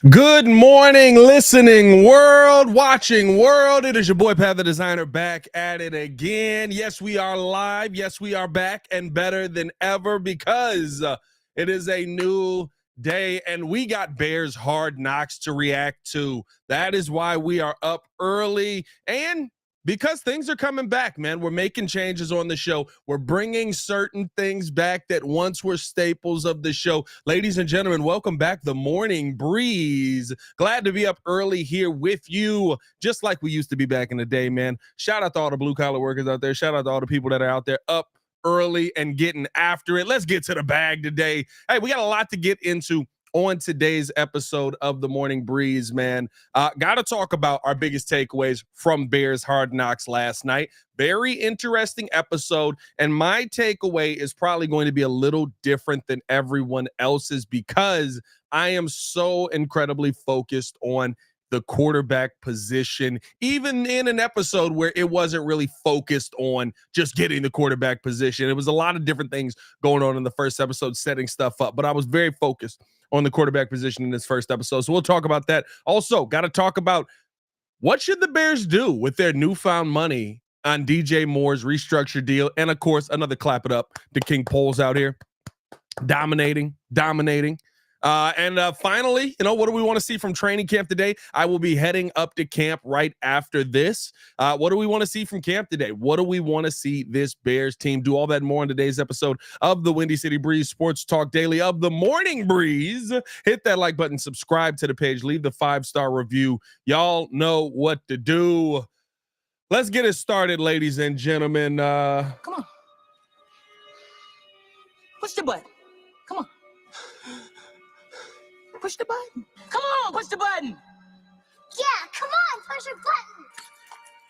Good morning, listening world, watching world. It is your boy Pat the Designer back at it again. Yes, we are live. Yes, we are back and better than ever because it is a new day and we got Bears Hard Knocks to react to. That is why we are up early and because things are coming back, man. We're making changes on the show. We're bringing certain things back that once were staples of the show. Ladies and gentlemen, welcome back. The Morning Breeze. Glad to be up early here with you, just like we used to be back in the day, man. Shout out to all the blue collar workers out there. Shout out to all the people that are out there up early and getting after it. Let's get to the bag today. Hey, we got a lot to get into on today's episode of the Morning Breeze, man. Got to talk about our biggest takeaways from Bears Hard Knocks last night. Very interesting episode. And my takeaway is probably going to be a little different than everyone else's because I am so incredibly focused on the quarterback position, even in an episode where it wasn't really focused on just getting the quarterback position. It was a lot of different things going on in the first episode, setting stuff up, but I was very focused on the quarterback position in this first episode. So we'll talk about that. Also, got to talk about what should the Bears do with their newfound money on DJ Moore's restructured deal. And of course, another clap it up to King Poles out here. Dominating. And finally, what do we want to see from training camp today? I will be heading up to camp right after this. What do we want to see from camp today? What do we want to see this Bears team do? All that and more in today's episode of the Windy City Breeze Sports Talk Daily of the Morning Breeze. Hit that like button, subscribe to the page, leave the 5-star review. Y'all know what to do. Let's get it started, ladies and gentlemen. Come on. Push the button. Come on. Push the button. Come on, push the button. Yeah, come on, push the button.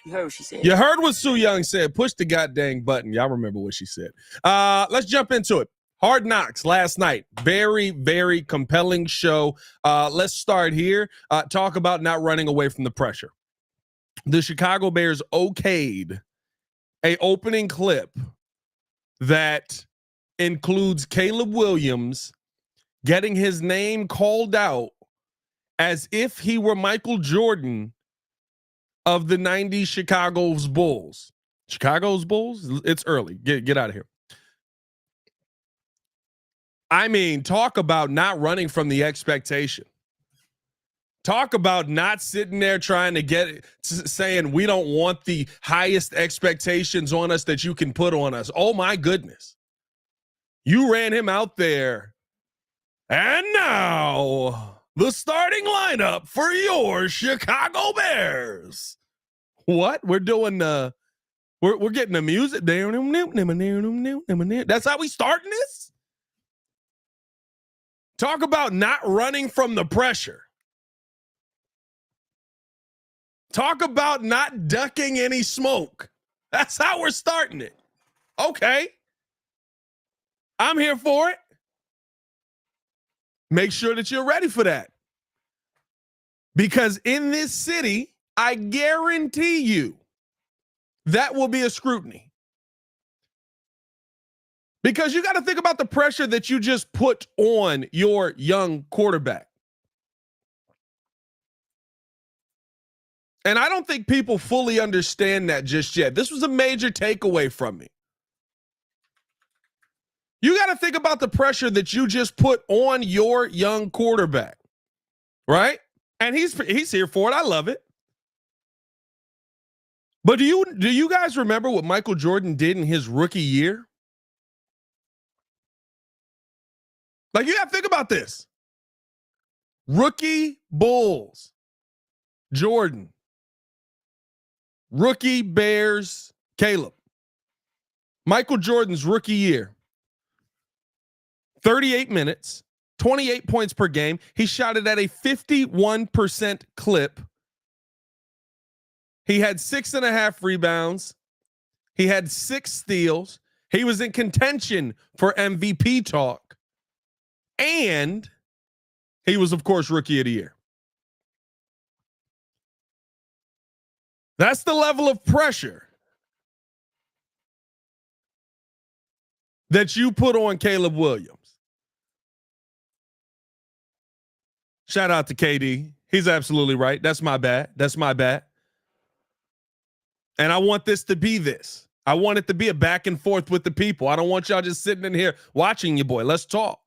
You heard what she said. You heard what Sue Young said. Push the goddamn button. Y'all remember what she said. Let's jump into it. Hard Knocks last night. Very, very compelling show. Let's start here. Talk about not running away from the pressure. The Chicago Bears okayed a opening clip that includes Caleb Williams getting his name called out as if he were Michael Jordan of the 90s Chicago's Bulls. Chicago's Bulls? It's early. Get out of here. I mean, talk about not running from the expectation. Talk about not sitting there trying to get saying we don't want the highest expectations on us that you can put on us. Oh my goodness. You ran him out there. And now the starting lineup for your Chicago Bears. What? We're doing we're getting the music. That's how we starting this? Talk about not running from the pressure. Talk about not ducking any smoke. That's how we're starting it. Okay. I'm here for it. Make sure that you're ready for that. Because in this city, I guarantee you that will be a scrutiny. Because you got to think about the pressure that you just put on your young quarterback. And I don't think people fully understand that just yet. This was a major takeaway from me. You got to think about the pressure that you just put on your young quarterback, right? And he's here for it. I love it. But do you guys remember what Michael Jordan did in his rookie year? Like, you got to think about this. Rookie Bulls, Jordan. Rookie Bears, Caleb. Michael Jordan's rookie year. 38 minutes, 28 points per game. He shot it at a 51% clip. He had 6.5 rebounds. He had 6 steals. He was in contention for MVP talk. And he was, of course, rookie of the year. That's the level of pressure that you put on Caleb Williams. Shout out to KD. He's absolutely right. That's my bad. That's my bad. And I want this to be this. I want it to be a back and forth with the people. I don't want y'all just sitting in here watching your boy. Let's talk.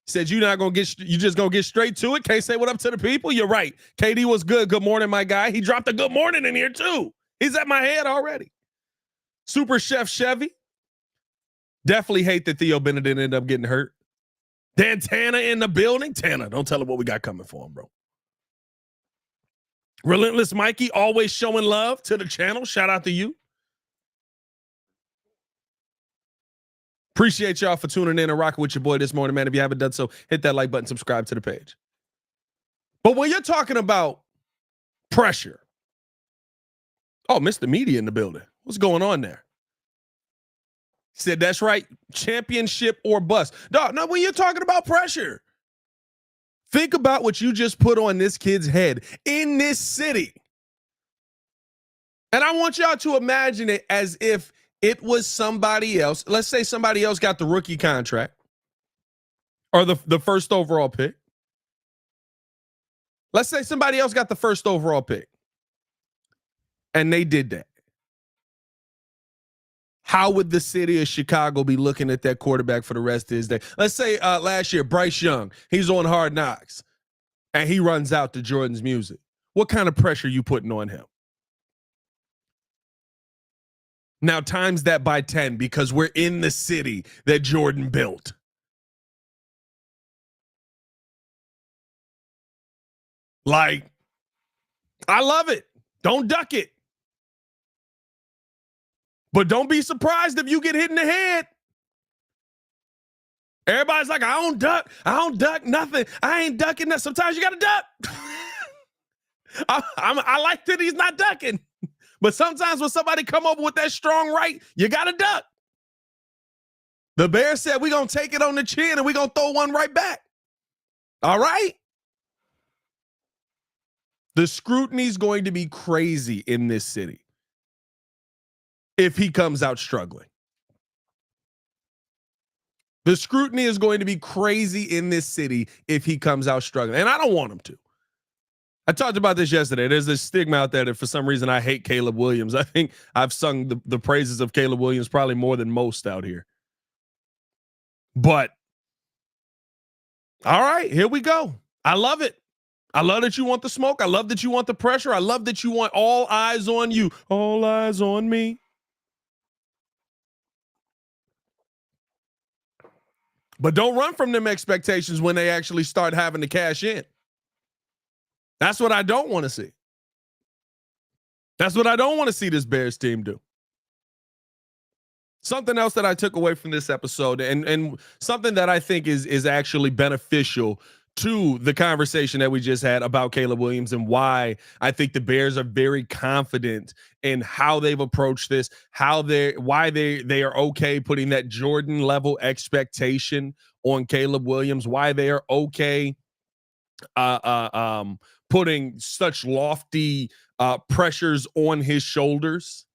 Said you're not gonna get, you just gonna get straight to it. Can't say what up to the people. You're right. KD was good. Good morning, my guy. He dropped a good morning in here too. He's at my head already. Super Chef Chevy. Definitely hate that Theo Bennett ended up getting hurt. Dan Tanner in the building. Tanner, don't tell him what we got coming for him, bro. Relentless Mikey, always showing love to the channel. Shout out to you. Appreciate y'all for tuning in and rocking with your boy this morning, man. If you haven't done so, hit that like button, subscribe to the page. But when you're talking about pressure, oh, Mr. Media in the building. What's going on there? He said, that's right. Championship or bust. No, when you're talking about pressure, think about what you just put on this kid's head in this city. And I want y'all to imagine it as if it was somebody else. Let's say somebody else got the rookie contract or the first overall pick. Let's say somebody else got the first overall pick and they did that. How would the city of Chicago be looking at that quarterback for the rest of his day? Let's say last year, Bryce Young, he's on Hard Knocks and he runs out to Jordan's music. What kind of pressure you putting on him? Now times that by 10 because we're in the city that Jordan built. Like, I love it. Don't duck it. But don't be surprised if you get hit in the head. Everybody's like, I don't duck nothing. I ain't ducking that. Sometimes you got to duck. I like that he's not ducking. But sometimes when somebody come over with that strong right, you got to duck. The Bears said we're going to take it on the chin and we're going to throw one right back. All right? The scrutiny is going to be crazy in this city if he comes out struggling. The scrutiny is going to be crazy in this city if he comes out struggling. And I don't want him to. I talked about this yesterday. There's this stigma out there that for some reason I hate Caleb Williams. I think I've sung the praises of Caleb Williams probably more than most out here. But, all right, here we go. I love it. I love that you want the smoke. I love that you want the pressure. I love that you want all eyes on you. All eyes on me. But don't run from them expectations when they actually start having to cash in. That's what I don't want to see. That's what I don't want to see this Bears team do. Something else that I took away from this episode and something that I think is actually beneficial to the conversation that we just had about Caleb Williams and why I think the Bears are very confident in how they've approached this, why they are okay putting that Jordan level expectation on Caleb Williams, why they are okay putting such lofty pressures on his shoulders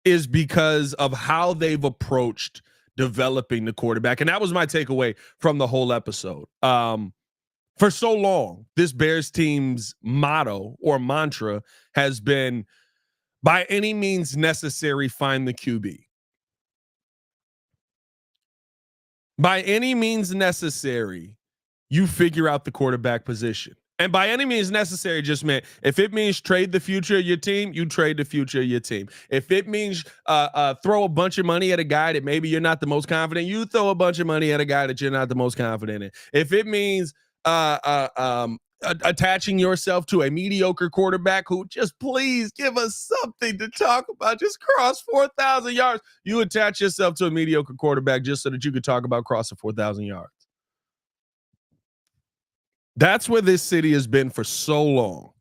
is because of how they've approached developing the quarterback. And that was my takeaway from the whole episode. For so long, this Bears team's motto or mantra has been, by any means necessary, find the QB. By any means necessary, you figure out the quarterback position. And by any means necessary just meant if it means trade the future of your team, you trade the future of your team. If it means throw a bunch of money at a guy that maybe you're not the most confident, you throw a bunch of money at a guy that you're not the most confident in. If it means attaching yourself to a mediocre quarterback who just please give us something to talk about, just cross 4,000 yards, you attach yourself to a mediocre quarterback just so that you could talk about crossing 4,000 yards. That's where this city has been for so long.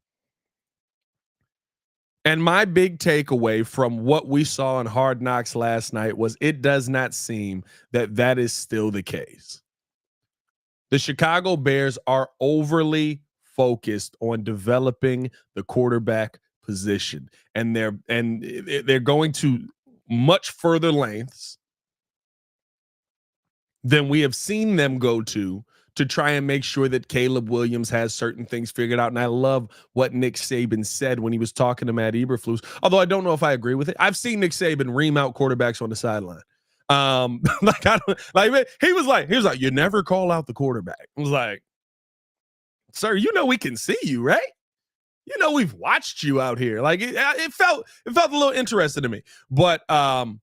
And my big takeaway from what we saw in Hard Knocks last night was it does not seem that is still the case. The Chicago Bears are overly focused on developing the quarterback position, and they're going to much further lengths than we have seen them go to to try and make sure that Caleb Williams has certain things figured out. And I love what Nick Saban said when he was talking to Matt Eberflus, although I don't know if I agree with it. I've seen Nick Saban ream out quarterbacks on the sideline. He was like, you never call out the quarterback. I was like, sir, we can see you, right? We've watched you out here. Like it felt a little interesting to me. But the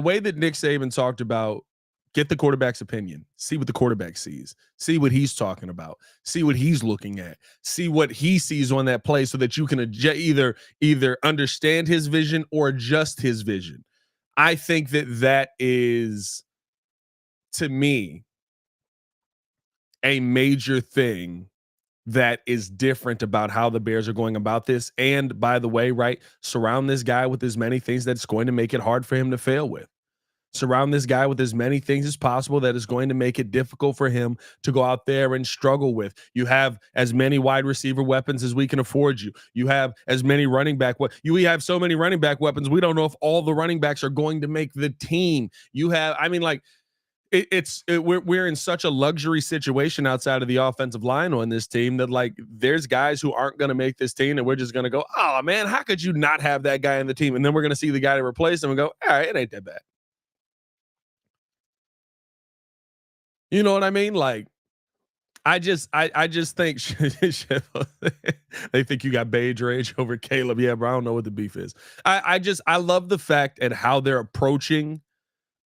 way that Nick Saban talked about, get the quarterback's opinion, see what the quarterback sees, see what he's talking about, see what he's looking at, see what he sees on that play, so that you can either understand his vision or adjust his vision. I think that is, to me, a major thing that is different about how the Bears are going about this. And by the way, right, surround this guy with as many things that's going to make it hard for him to fail with. Surround this guy with as many things as possible that is going to make it difficult for him to go out there and struggle with. You have as many wide receiver weapons as we can afford you. You have as many running back. We have so many running back weapons. We don't know if all the running backs are going to make the team. You have, we're in such a luxury situation outside of the offensive line on this team that, like, there's guys who aren't going to make this team, and we're just going to go, oh man, how could you not have that guy in the team? And then we're going to see the guy to replace him and go, all right, it ain't that bad. You know what I mean? Like, I just think they think you got beige rage over Caleb. Yeah, bro, I don't know what the beef is. I love the fact and how they're approaching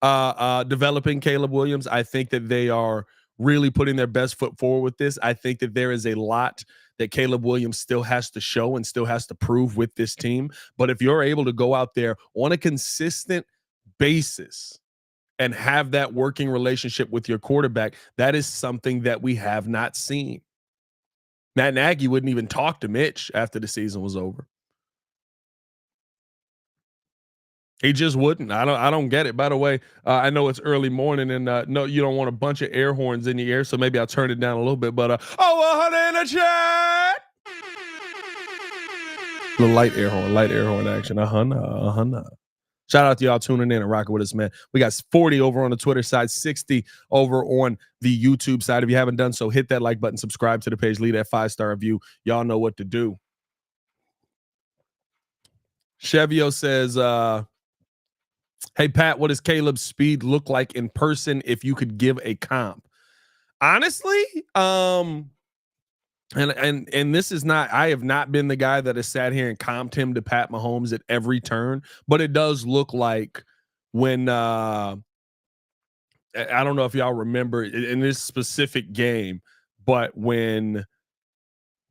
developing Caleb Williams. I think that they are really putting their best foot forward with this. I think that there is a lot that Caleb Williams still has to show and still has to prove with this team. But if you're able to go out there on a consistent basis and have that working relationship with your quarterback, that is something that we have not seen. Matt Nagy wouldn't even talk to Mitch after the season was over. He just wouldn't. I don't get it. By the way, I know it's early morning, and no, you don't want a bunch of air horns in the air, so maybe I'll turn it down a little bit. But honey in the chat, little light air horn action. Shout out to y'all tuning in and rocking with us, man. We got 40 over on the Twitter side, 60 over on the YouTube side. If you haven't done so, hit that like button, subscribe to the page, leave that 5-star review. Y'all know what to do. Chevio says, hey, Pat, what does Caleb's speed look like in person if you could give a comp? Honestly, and this is not, I have not been the guy that has sat here and comped him to Pat Mahomes at every turn, but it does look like when I don't know if y'all remember in this specific game, but when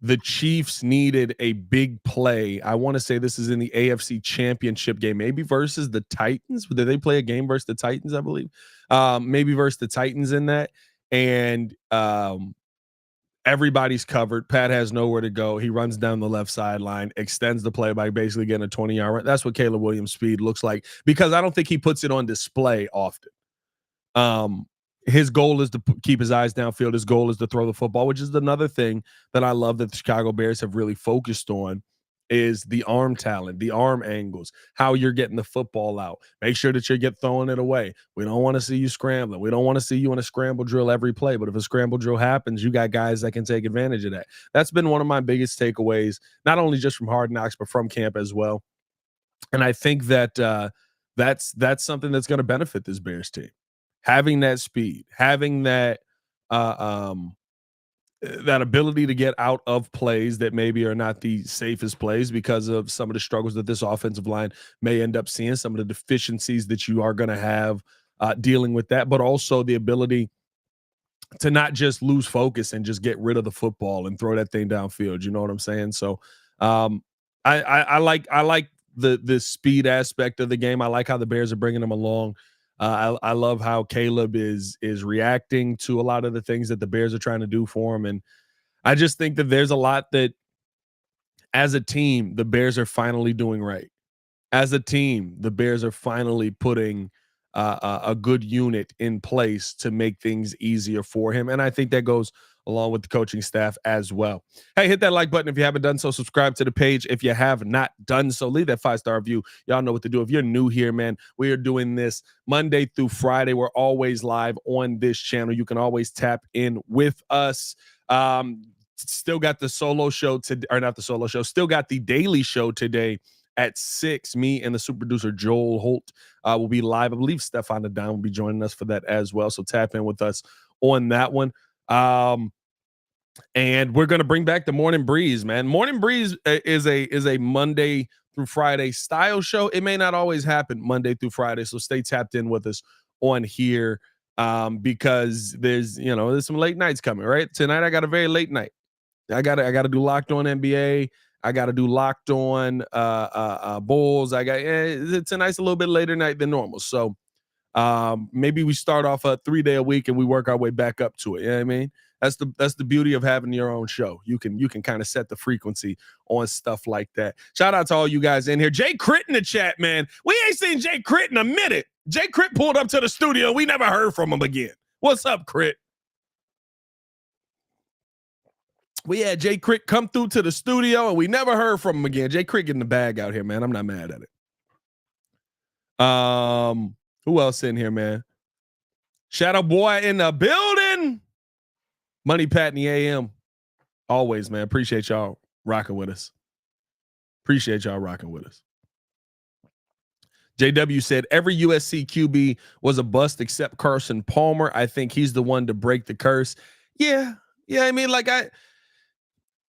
the Chiefs needed a big play, I want to say this is in the AFC Championship game, maybe versus the Titans. Did they play a game versus the Titans, I believe? Maybe versus the Titans in that. And everybody's covered. Pat has nowhere to go. He runs down the left sideline, extends the play by basically getting a 20-yard run. That's what Caleb Williams' speed looks like, because I don't think he puts it on display often. His goal is to keep his eyes downfield. His goal is to throw the football, which is another thing that I love that the Chicago Bears have really focused on, is the arm talent, the arm angles, how you're getting the football out. Make sure that you throwing it away. We don't want to see you scrambling. We don't want to see you in a scramble drill every play. But if a scramble drill happens, you got guys that can take advantage of that. That's been one of my biggest takeaways, not only just from Hard Knocks, but from camp as well. And I think that that's something that's going to benefit this Bears team. Having that speed, having that that ability to get out of plays that maybe are not the safest plays because of some of the struggles that this offensive line may end up seeing, some of the deficiencies that you are going to have dealing with that, but also the ability to not just lose focus and just get rid of the football and throw that thing downfield. You know what I'm saying? So I like the speed aspect of the game. I like how the Bears are bringing them along. I love how Caleb is reacting to a lot of the things that the Bears are trying to do for him. And I just think that there's a lot that, as a team, the Bears are finally doing right. As a team, the Bears are finally putting a good unit in place to make things easier for him. And I think that goes along with the coaching staff as well. Hey, hit that like button if you haven't done so. Subscribe to the page if you have not done so. Leave that 5-star review. Y'all know what to do. If you're new here, man, we are doing this Monday through Friday. We're always live on this channel. You can always tap in with us. Still got the solo show today, or not the solo show, still got the daily show today at 6. Me and the super producer Joel Holt will be live. I believe Stefan Adon will be joining us for that as well. So tap in with us on that one. And we're going to bring back the Morning Breeze, man. Morning Breeze is a Monday through Friday style show. It may not always happen Monday through Friday, so stay tapped in with us on here because there's some late nights coming, right? Tonight I got a very late night. I got to do Locked On NBA. I got to do Locked On Bulls. Tonight's a little bit later night than normal. So maybe we start off a 3-day a week and we work our way back up to it. You know what I mean? That's the beauty of having your own show. You can kind of set the frequency on stuff like that. Shout out to all you guys in here. Jay Crit in the chat, man. We ain't seen Jay Crit in a minute. Jay Crit pulled up to the studio. We never heard from him again. What's up, Crit? We had Jay Crit come through to the studio and we never heard from him again. Jay Crit getting the bag out here, man. I'm not mad at it. Who else in here, man? Shadow Boy in the building. Money Pat in the AM. Always, man. Appreciate y'all rocking with us. JW said every USC QB was a bust except Carson Palmer. I think he's the one to break the curse. Yeah. I mean, like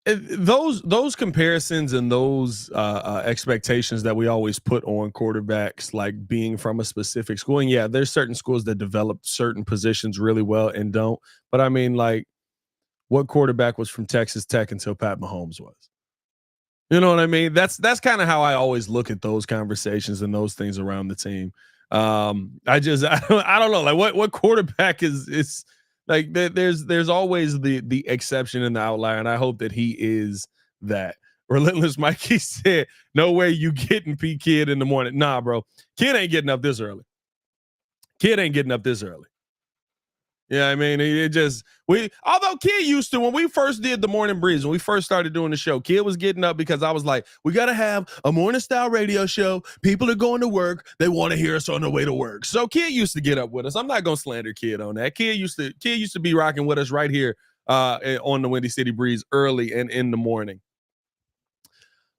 those comparisons and those expectations that we always put on quarterbacks, like being from a specific school. And yeah, there's certain schools that develop certain positions really well and don't. But I mean, like, what quarterback was from Texas Tech until Pat Mahomes was? You know what I mean? That's kind of how I always look at those conversations and those things around the team. I don't know. Like what quarterback is like there's always the exception and the outlier, and I hope that he is that. Relentless Mikey said, "No way you getting P Kid in the morning." Nah, bro. Kid ain't getting up this early. Yeah, I mean, although Kid used to, when we first did the Morning Breeze, when we first started doing the show, Kid was getting up because I was like, we got to have a morning style radio show. People are going to work. They want to hear us on their way to work. So Kid used to get up with us. I'm not going to slander Kid on that. Kid used to be rocking with us right here on the Windy City Breeze early and in the morning.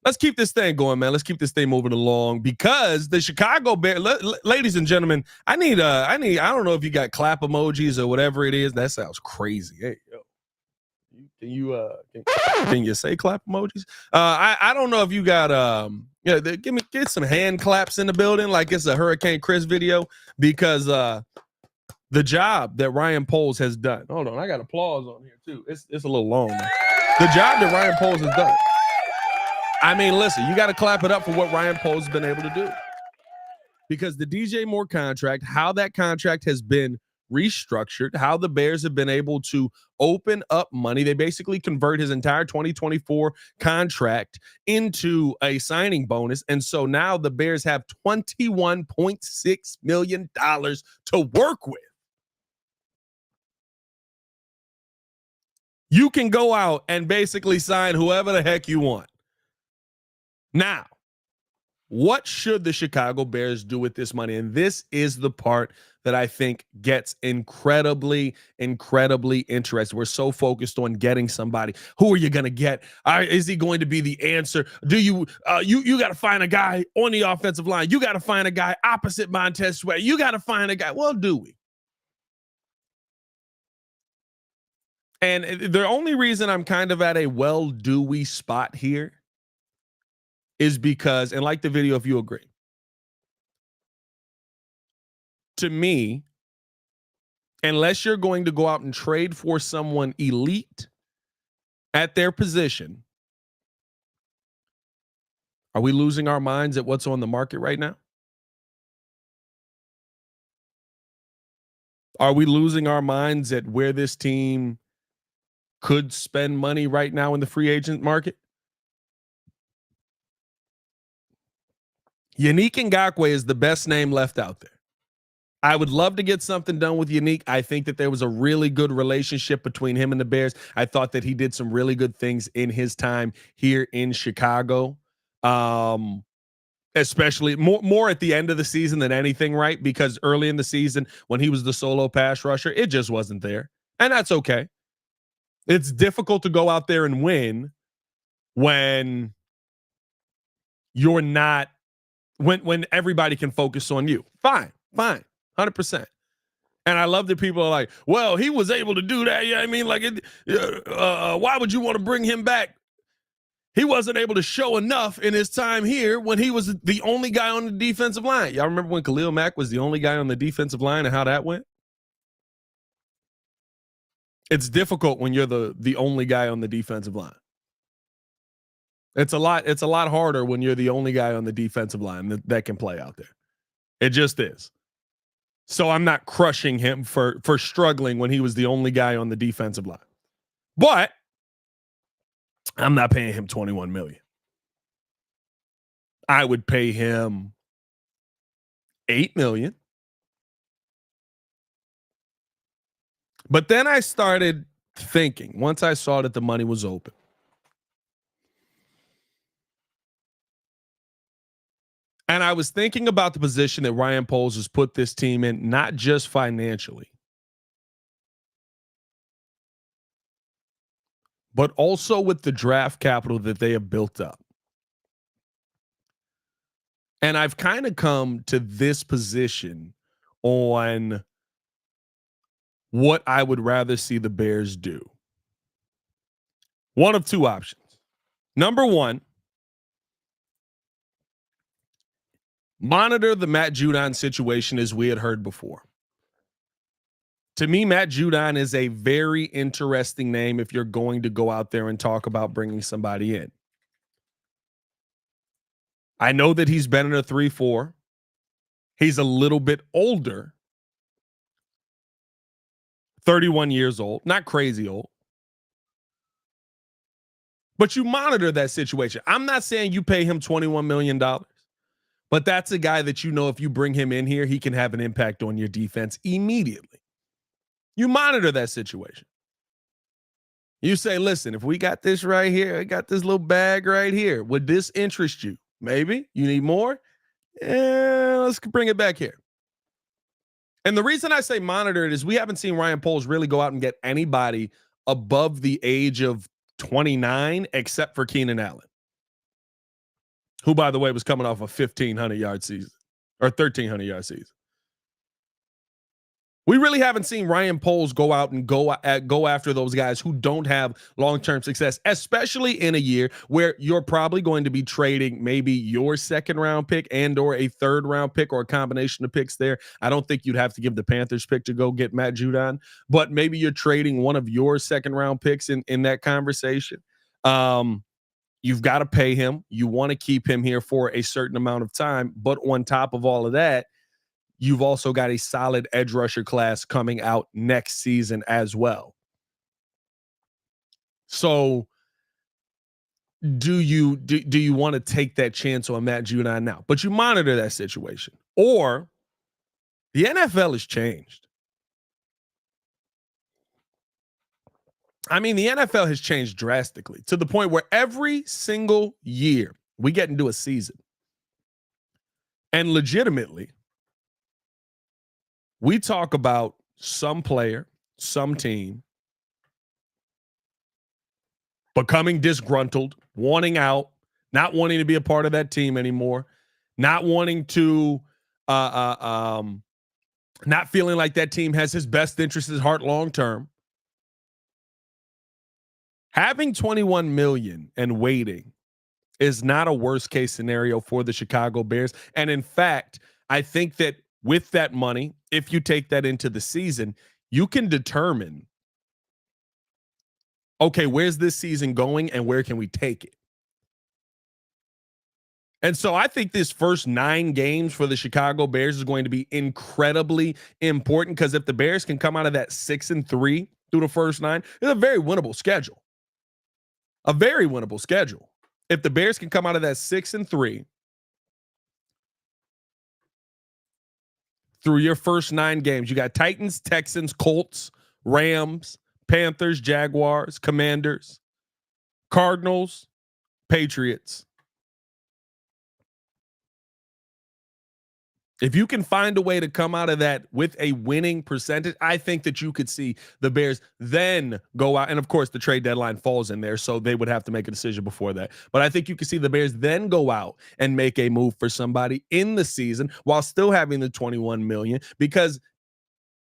Let's keep this thing going, man. Let's keep this thing moving along because the Chicago Bears, ladies and gentlemen, I don't know if you got clap emojis or whatever it is. That sounds crazy. Hey, yo, can you say clap emojis? I don't know if you got get some hand claps in the building like it's a Hurricane Chris video because the job that Ryan Poles has done. Hold on, I got applause on here too. It's a little long, man. The job that Ryan Poles has done. I mean, listen, you got to clap it up for what Ryan Poles has been able to do. Because the DJ Moore contract, how that contract has been restructured, how the Bears have been able to open up money. They basically convert his entire 2024 contract into a signing bonus. And so now the Bears have $21.6 million to work with. You can go out and basically sign whoever the heck you want. Now, what should the Chicago Bears do with this money? And this is the part that I think gets incredibly, incredibly interesting. We're so focused on getting somebody. Who are you going to get? Is he going to be the answer? Do you got to find a guy on the offensive line? You got to find a guy opposite Montez Sweat. You got to find a guy. Well, do we? And the only reason I'm kind of at a well, do we spot here is because, and like the video, if you agree, to me, unless you're going to go out and trade for someone elite at their position, are we losing our minds at what's on the market right now? Are we losing our minds at where this team could spend money right now in the free agent market? Yannick Ngakoue is the best name left out there. I would love to get something done with Unique. I think that there was a really good relationship between him and the Bears. I thought that he did some really good things in his time here in Chicago. Especially more at the end of the season than anything, right? Because early in the season, when he was the solo pass rusher, it just wasn't there. And that's okay. It's difficult to go out there and win when you're not, when everybody can focus on you. Fine, 100%. And I love that people are like, well, he was able to do that. Yeah, I mean, like, why would you want to bring him back? He wasn't able to show enough in his time here when he was the only guy on the defensive line. Y'all remember when Khalil Mack was the only guy on the defensive line and how that went? It's difficult when you're the only guy on the defensive line. It's a lot harder when you're the only guy on the defensive line that can play out there. It just is. So I'm not crushing him for struggling when he was the only guy on the defensive line. But I'm not paying him $21 million. I would pay him $8 million. But then I started thinking, once I saw that the money was open, and I was thinking about the position that Ryan Poles has put this team in, not just financially, but also with the draft capital that they have built up. And I've kind of come to this position on what I would rather see the Bears do. One of two options. Number one, monitor the Matt Judon situation as we had heard before. To me, Matt Judon is a very interesting name if you're going to go out there and talk about bringing somebody in. I know that he's been in a 3-4. He's a little bit older. 31 years old. Not crazy old. But you monitor that situation. I'm not saying you pay him $21 million. But that's a guy that you know if you bring him in here, he can have an impact on your defense immediately. You monitor that situation. You say, listen, if we got this right here, I got this little bag right here. Would this interest you? Maybe. You need more? Let's bring it back here. And the reason I say monitor it is we haven't seen Ryan Poles really go out and get anybody above the age of 29 except for Keenan Allen, who, by the way, was coming off a 1,500-yard season or 1,300-yard season. We really haven't seen Ryan Poles go out and go after those guys who don't have long-term success, especially in a year where you're probably going to be trading maybe your second-round pick and or a third-round pick or a combination of picks there. I don't think you'd have to give the Panthers pick to go get Matt Judon, but maybe you're trading one of your second-round picks in that conversation. You've got to pay him. You want to keep him here for a certain amount of time, but on top of all of that, you've also got a solid edge rusher class coming out next season as well. So do you want to take that chance on Matt Judon now? But you monitor that situation. Or the NFL has changed. I mean, the NFL has changed drastically to the point where every single year we get into a season and legitimately we talk about some player, some team becoming disgruntled, wanting out, not wanting to be a part of that team anymore, not wanting to, not feeling like that team has his best interest at heart long term. Having $21 million and waiting is not a worst case scenario for the Chicago Bears. And in fact, I think that with that money, if you take that into the season, you can determine, okay, where's this season going and where can we take it? And so I think this first 9 games for the Chicago Bears is going to be incredibly important, because if the Bears can come out of that 6-3 through the first 9, it's a very winnable schedule. A very winnable schedule. If the Bears can come out of that 6-3 through your first 9 games. You got Titans, Texans, Colts, Rams, Panthers, Jaguars, Commanders, Cardinals, Patriots. If you can find a way to come out of that with a winning percentage, I think that you could see the Bears then go out. And of course, the trade deadline falls in there, so they would have to make a decision before that. But I think you could see the Bears then go out and make a move for somebody in the season while still having the $21 million, because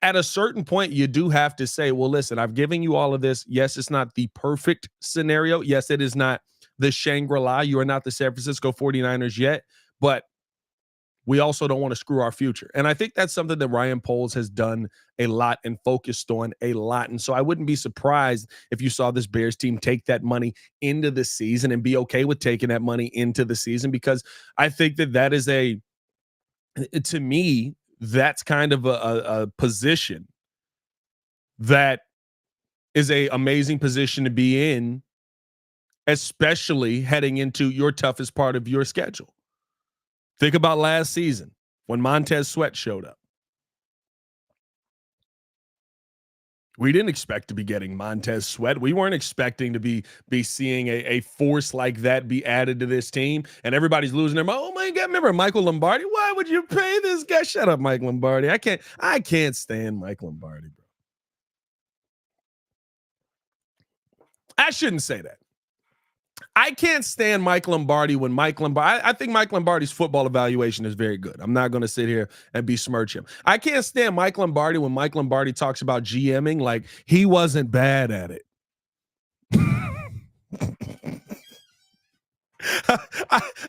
at a certain point, you do have to say, well, listen, I've given you all of this. Yes, it's not the perfect scenario. Yes, it is not the Shangri-La. You are not the San Francisco 49ers yet, but we also don't want to screw our future. And I think that's something that Ryan Poles has done a lot and focused on a lot. And so I wouldn't be surprised if you saw this Bears team take that money into the season and be okay with taking that money into the season, because I think that that is to me, that's kind of a position that is a amazing position to be in, especially heading into your toughest part of your schedule. Think about last season when Montez Sweat showed up. We didn't expect to be getting Montez Sweat. We weren't expecting to be seeing a force like that be added to this team, and everybody's losing their mind. Oh my God, remember Michael Lombardi? Why would you pay this guy? Shut up, Mike Lombardi. I can't stand Mike Lombardi, bro. I shouldn't say that. I can't stand Mike Lombardi when Mike Lombardi. I think Mike Lombardi's football evaluation is very good. I'm not going to sit here and besmirch him. I can't stand Mike Lombardi when Mike Lombardi talks about GMing like he wasn't bad at it.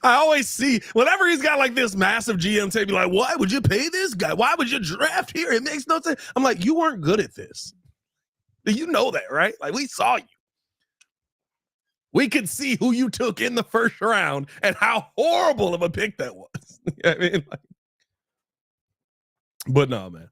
I always see whenever he's got like this massive GM tape, be like, why would you pay this guy? Why would you draft here? It makes no sense. I'm like, you weren't good at this. You know that, right? Like, we saw you. We could see who you took in the first round and how horrible of a pick that was. I mean, like, but no, man.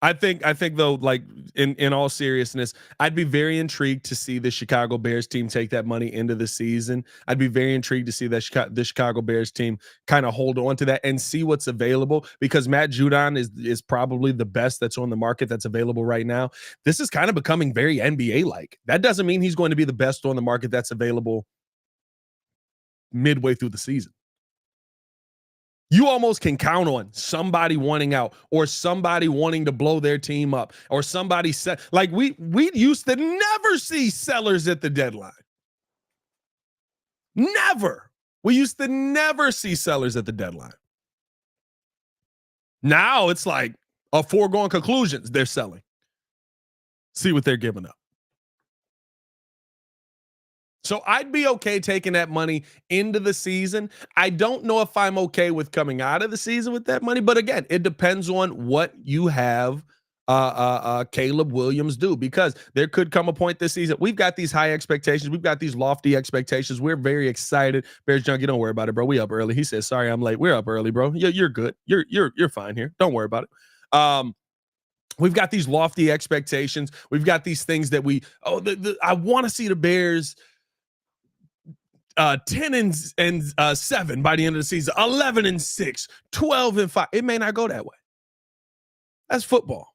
I think though, like in all seriousness, I'd be very intrigued to see the Chicago Bears team take that money into the season. I'd be very intrigued to see that the Chicago Bears team kind of hold on to that and see what's available, because Matt Judon is probably the best that's on the market that's available right now. This is kind of becoming very NBA-like. That doesn't mean he's going to be the best on the market that's available midway through the season. You almost can count on somebody wanting out, or somebody wanting to blow their team up, or somebody said, like we used to never see sellers at the deadline. Never. We used to never see sellers at the deadline. Now it's like a foregone conclusions they're selling. See what they're giving up. So I'd be okay taking that money into the season. I don't know if I'm okay with coming out of the season with that money, but again, it depends on what you have Caleb Williams do, because there could come a point this season. We've got these high expectations. We've got these lofty expectations. We're very excited. Bears Junkie, don't worry about it, bro. We up early. He says, sorry, I'm late. We're up early, bro. You're good. You're fine here. Don't worry about it. We've got these lofty expectations. We've got these things that I want to see the Bears 10-7 by the end of the season, 11-6, 12-5. It may not go that way. That's football.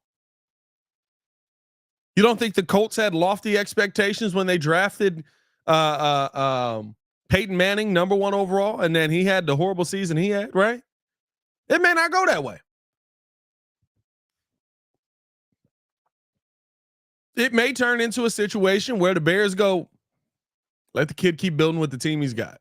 You don't think the Colts had lofty expectations when they drafted Peyton Manning, number 1 overall, and then he had the horrible season he had, right? It may not go that way. It may turn into a situation where the Bears go, let the kid keep building with the team he's got.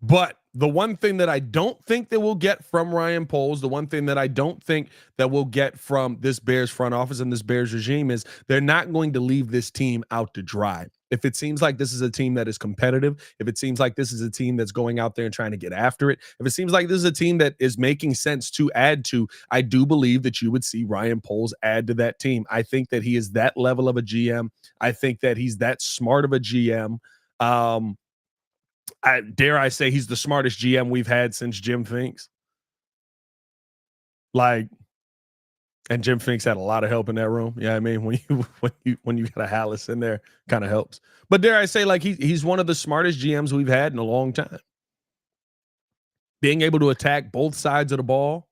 But the one thing that I don't think that we'll get from Ryan Poles, the one thing that I don't think that we'll get from this Bears front office and this Bears regime is they're not going to leave this team out to dry. If it seems like this is a team that is competitive, if it seems like this is a team that's going out there and trying to get after it, if it seems like this is a team that is making sense to add to, I do believe that you would see Ryan Poles add to that team. I think that he is that level of a GM. I think that he's that smart of a GM. Dare I say he's the smartest GM we've had since Jim Finks. Like, and Jim Finks had a lot of help in that room. Yeah, I mean, when you got a Hallis in there, kind of helps. But dare I say, like, he's one of the smartest GMs we've had in a long time. being able to attack both sides of the ball,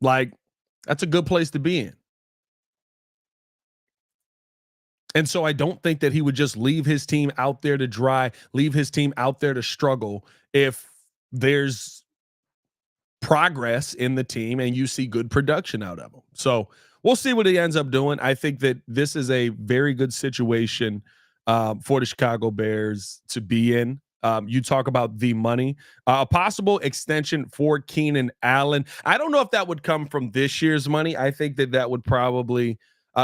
like, that's a good place to be in. And so I don't think that he would just leave his team out there to dry, leave his team out there to struggle if there's progress in the team and you see good production out of him. So we'll see what he ends up doing. I think that this is a very good situation for the Chicago Bears to be in. You talk about the money, a possible extension for Keenan Allen. I don't know if that would come from this year's money. I think that would probably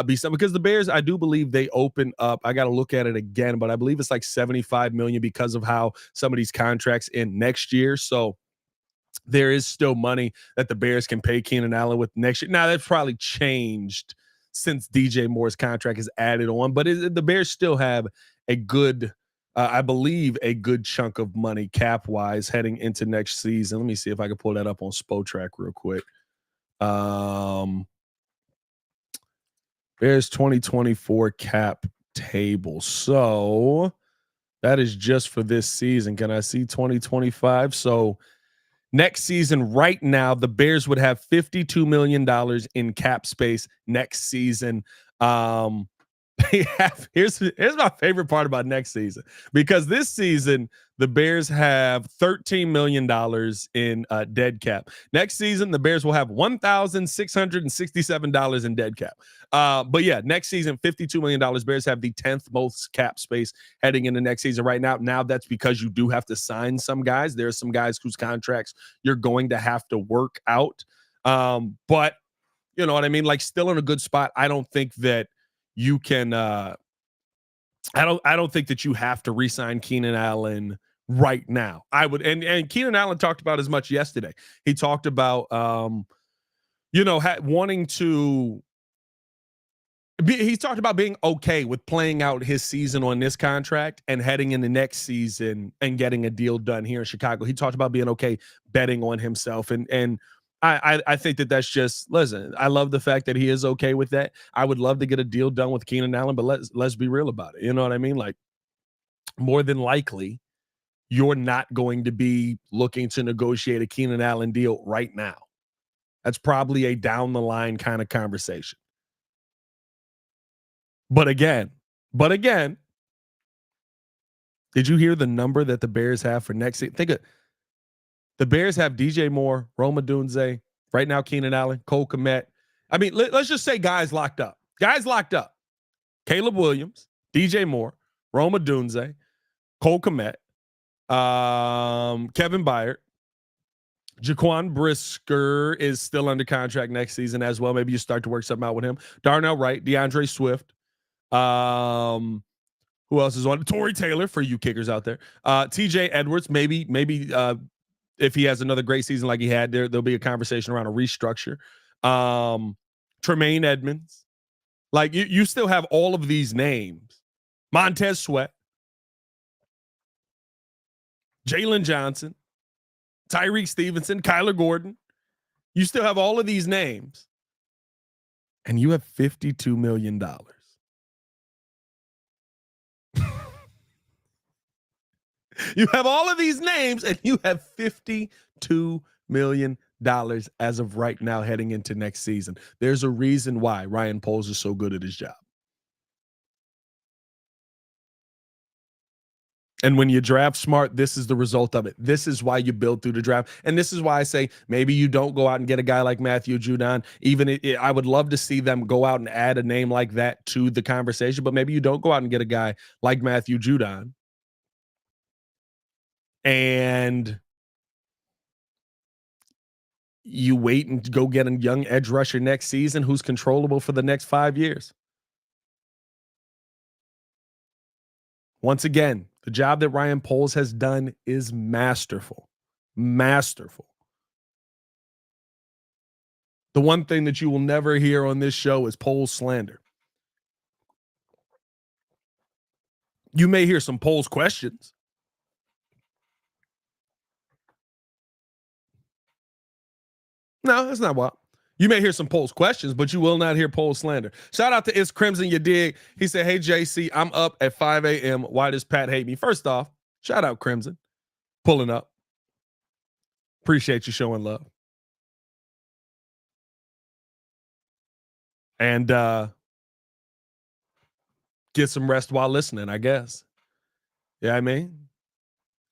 be something, because the Bears, I do believe they open up. I got to look at it again, but I believe it's like $75 million because of how some of these contracts end next year. So there is still money that the Bears can pay Keenan Allen with next year. Now, that's probably changed since DJ Moore's contract is added on, but the Bears still have a good, I believe, a good chunk of money cap-wise heading into next season. Let me see if I can pull that up on Spotrac real quick. Bears 2024 cap table. So that is just for this season. Can I see 2025? So next season, right now, the Bears would have $52 million in cap space next season. Here's my favorite part about next season, because this season the Bears have $13 million in dead cap. Next season, the Bears will have $1,667 in dead cap. But yeah, next season, $52 million. Bears have the 10th most cap space heading into next season right now. Now that's because you do have to sign some guys. There are some guys whose contracts you're going to have to work out. But you know what I mean? Like, still in a good spot. I don't think that you can I don't think that you have to re-sign Keenan Allen right now. I would, and Keenan Allen talked about as much yesterday. He talked about wanting to he talked about being okay with playing out his season on this contract and heading in the next season and getting a deal done here in Chicago. He talked about being okay betting on himself, and I think that that's just, listen, I love the fact that he is okay with that. I would love to get a deal done with Keenan Allen, but let's be real about it. You know what I mean? Like, more than likely, you're not going to be looking to negotiate a Keenan Allen deal right now. That's probably a down the line kind of conversation. But again, did you hear the number that the Bears have for next season? Think of the Bears have DJ Moore, Rome Odunze, right now Keenan Allen, Cole Kmet. I mean, let's just say guys locked up. Caleb Williams, DJ Moore, Rome Odunze, Cole Kmet, Kevin Byard, Jaquan Brisker is still under contract next season as well. Maybe you start to work something out with him. Darnell Wright, DeAndre Swift. Who else is on? Torrey Taylor, for you kickers out there. TJ Edwards, maybe if he has another great season like he had, there'll be a conversation around a restructure. Tremaine Edmonds. Like, you still have all of these names. Montez Sweat. Jalen Johnson. Tyreek Stevenson. Kyler Gordon. You still have all of these names. And you have $52 million. You have all of these names and you have $52 million as of right now heading into next season. There's a reason why Ryan Poles is so good at his job. And when you draft smart, this is the result of it. This is why you build through the draft. And this is why I say maybe you don't go out and get a guy like Matthew Judon. I would love to see them go out and add a name like that to the conversation, but maybe you don't go out and get a guy like Matthew Judon. And you wait and go get a young edge rusher next season who's controllable for the next 5 years. Once again, the job that Ryan Poles has done is masterful. Masterful. The one thing that you will never hear on this show is Poles slander. You may hear some Poles questions. No, that's not what. You may hear some Poles questions, but you will not hear Poles slander. Shout out to It's Crimson, you dig? He said, hey, JC, I'm up at 5 a.m. Why does Pat hate me? First off, shout out Crimson. Pulling up. Appreciate you showing love. And get some rest while listening, I guess. Yeah, I mean,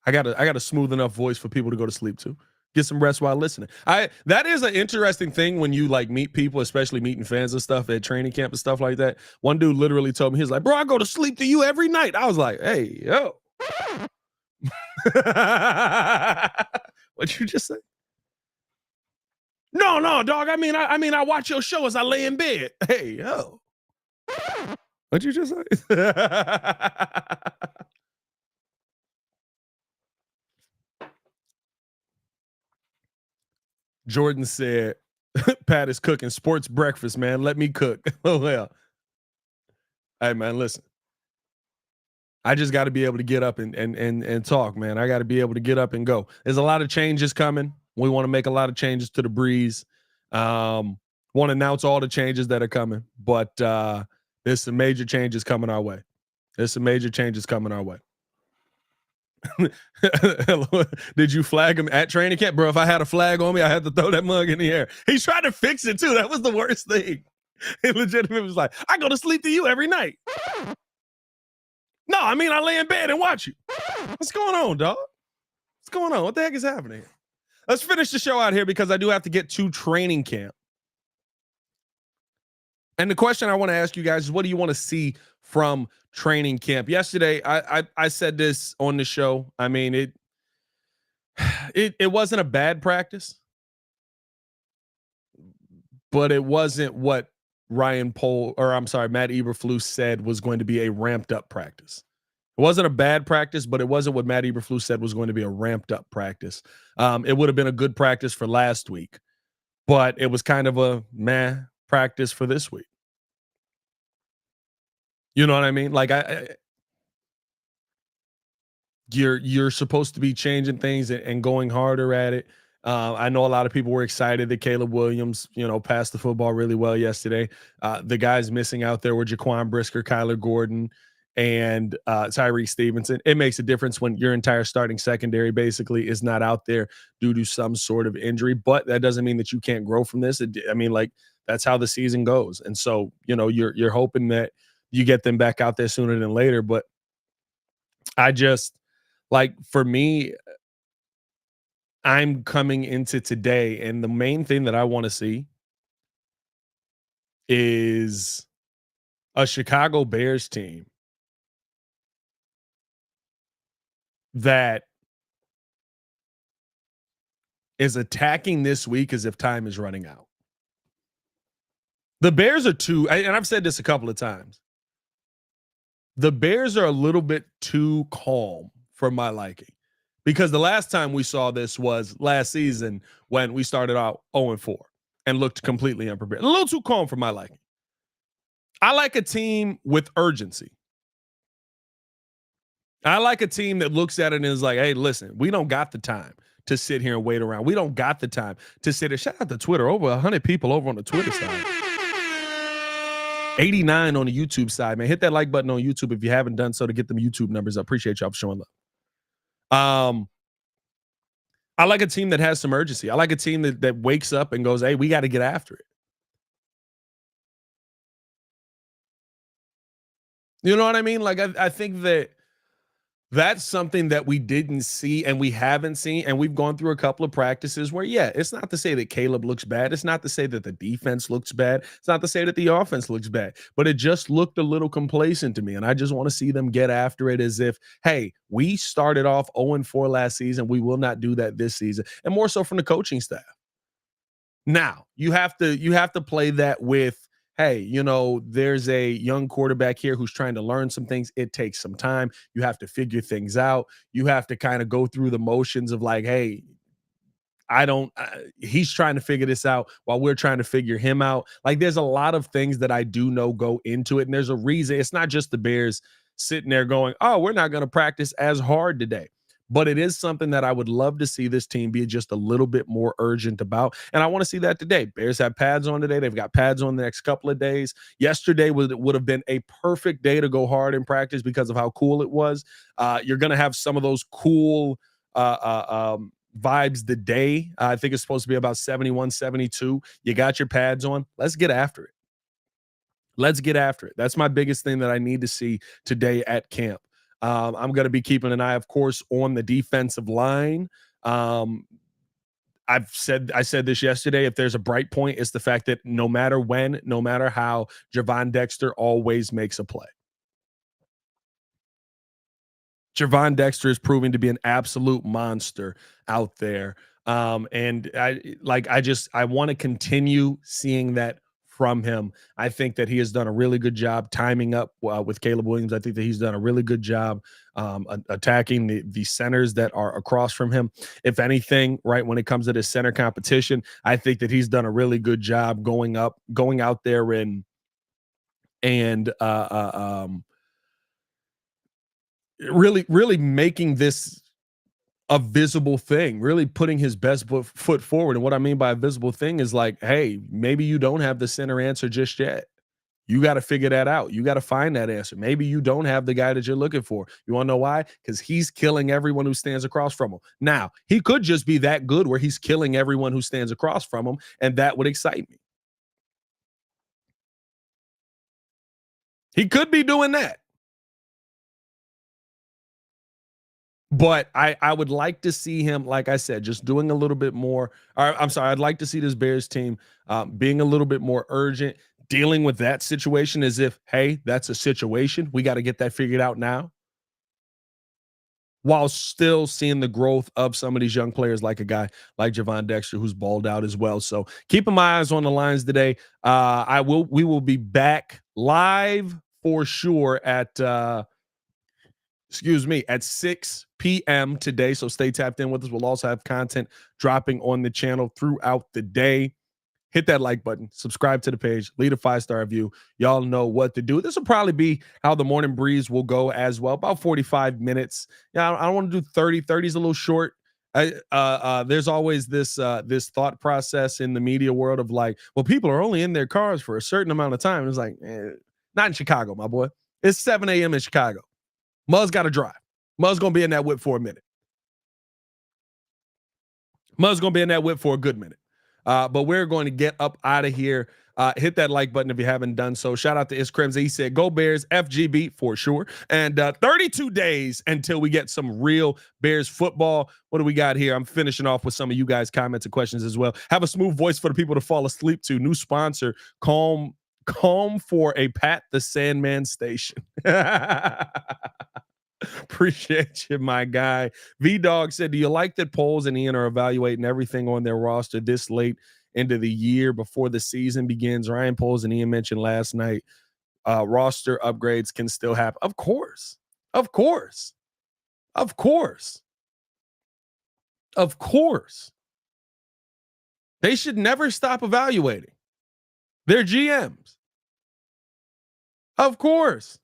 I got a smooth enough voice for people to go to sleep to. Get some rest while listening. That is an interesting thing when you like meet people, especially meeting fans and stuff at training camp and stuff like that. One dude literally told me, he's like, bro, I go to sleep to you every night. I was like, hey, yo. What'd you just say? No, dog. I mean, I watch your show as I lay in bed. Hey, yo. What'd you just say? Jordan said, Pat is cooking sports breakfast, man. Let me cook. Oh, well. Hey, man, listen. I just got to be able to get up and talk, man. I got to be able to get up and go. There's a lot of changes coming. We want to make a lot of changes to the breeze. Want to announce all the changes that are coming, but there's some major changes coming our way. Did you flag him at training camp? Bro, if I had a flag on me, I had to throw that mug in the air. He's trying to fix it too. That was the worst thing. He legitimately was like, I go to sleep to you every night. No, I mean, I lay in bed and watch you. What's going on, dog? What's going on? What the heck is happening? Let's finish the show out here because I do have to get to training camp. And the question I want to ask you guys is, what do you want to see from training camp? Yesterday, I said this on the show. I mean, it wasn't a bad practice, but it wasn't what Matt Eberflus said was going to be a ramped up practice. It wasn't a bad practice, but it wasn't what Matt Eberflus said was going to be a ramped up practice. It would have been a good practice for last week, but it was kind of a meh practice for this week. You know what I mean? Like you're supposed to be changing things and going harder at it. I know a lot of people were excited that Caleb Williams, passed the football really well yesterday. The guys missing out there were Jaquan Brisker, Kyler Gordon, and Tyree Stevenson. It makes a difference when your entire starting secondary basically is not out there due to some sort of injury, but that doesn't mean that you can't grow from this. That's how the season goes. And so, you're hoping that you get them back out there sooner than later. But I just, for me, I'm coming into today, and the main thing that I want to see is a Chicago Bears team that is attacking this week as if time is running out. The Bears are and I've said this a couple of times, the Bears are a little bit too calm for my liking, because the last time we saw this was last season when we started out 0-4 and looked completely unprepared. A little too calm for my liking. I like a team with urgency. I like a team that looks at it and is like, hey, listen, we don't got the time to sit here and wait around. We don't got the time to sit here. Shout out to Twitter. Over 100 people over on the Twitter side. 89 on the YouTube side, man. Hit that like button on YouTube if you haven't done so to get them YouTube numbers. I appreciate y'all for showing love. I like a team that has some urgency. I like a team that wakes up and goes, hey, we got to get after it. You know what I mean? I think that's something that we didn't see and we haven't seen. And we've gone through a couple of practices where, it's not to say that Caleb looks bad. It's not to say that the defense looks bad. It's not to say that the offense looks bad, but it just looked a little complacent to me. And I just want to see them get after it as if, hey, we started off 0-4 last season. We will not do that this season. And more so from the coaching staff. Now you have to play that with, hey, there's a young quarterback here who's trying to learn some things. It takes some time. You have to figure things out. You have to kind of go through the motions of like, hey, he's trying to figure this out while we're trying to figure him out. There's a lot of things that I do know go into it. And there's a reason. It's not just the Bears sitting there going, oh, we're not going to practice as hard today. But it is something that I would love to see this team be just a little bit more urgent about. And I want to see that today. Bears have pads on today. They've got pads on the next couple of days. Yesterday would have been a perfect day to go hard in practice because of how cool it was. You're going to have some of those cool vibes the day. I think it's supposed to be about 71, 72. You got your pads on. Let's get after it. Let's get after it. That's my biggest thing that I need to see today at camp. I'm going to be keeping an eye, of course, on the defensive line. I said this yesterday. If there's a bright point, it's the fact that no matter when, no matter how, Gervon Dexter always makes a play. Gervon Dexter is proving to be an absolute monster out there. And I want to continue seeing that from him. I think that he has done a really good job timing up with Caleb Williams. I think that he's done a really good job attacking the centers that are across from him. If anything, right, when it comes to this center competition, I think that he's done a really good job going out there and really making this a visible thing, really putting his best foot forward. And what I mean by a visible thing is like, hey, maybe you don't have the center answer just yet. You got to figure that out. You got to find that answer. Maybe you don't have the guy that you're looking for. You want to know why? Because he's killing everyone who stands across from him. Now, he could just be that good where he's killing everyone who stands across from him, and that would excite me. He could be doing that. But I would like to see him, like I said, just doing a little bit more. I'd like to see this Bears team being a little bit more urgent, dealing with that situation as if, hey, that's a situation. We got to get that figured out now. While still seeing the growth of some of these young players, like a guy like Gervon Dexter, who's balled out as well. So keeping my eyes on the lines today. We will be back live for sure at 6 p.m. today. So stay tapped in with us. We'll also have content dropping on the channel throughout the day. Hit that like button, subscribe to the page, leave a 5-star review. Y'all know what to do. This will probably be how the morning breeze will go as well. About 45 minutes. Yeah, I don't want to do 30. 30 is a little short. There's always this thought process in the media world of like, well, people are only in their cars for a certain amount of time. It's like, not in Chicago, my boy. It's 7 a.m. in Chicago. Muzz got to drive. Muzz going to be in that whip for a minute. Muzz going to be in that whip for a good minute. But we're going to get up out of here. Hit that like button if you haven't done so. Shout out to Iskrims. He said, go Bears, FGB for sure. And 32 days until we get some real Bears football. What do we got here? I'm finishing off with some of you guys' comments and questions as well. Have a smooth voice for the people to fall asleep to. New sponsor, Calm for a Pat the Sandman station. Appreciate you, my guy. V-Dog said, do you like that Poles and Ian are evaluating everything on their roster this late into the year before the season begins? Ryan Poles and Ian mentioned last night roster upgrades can still happen. Of course. Of course. Of course. Of course. They should never stop evaluating. They're GMs. Of course.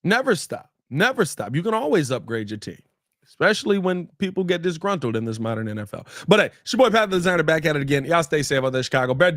Never stop. Never stop. You can always upgrade your team, especially when people get disgruntled in this modern NFL. But hey, it's your boy Pat the Designer back at it again. Y'all stay safe out there, Chicago. Bear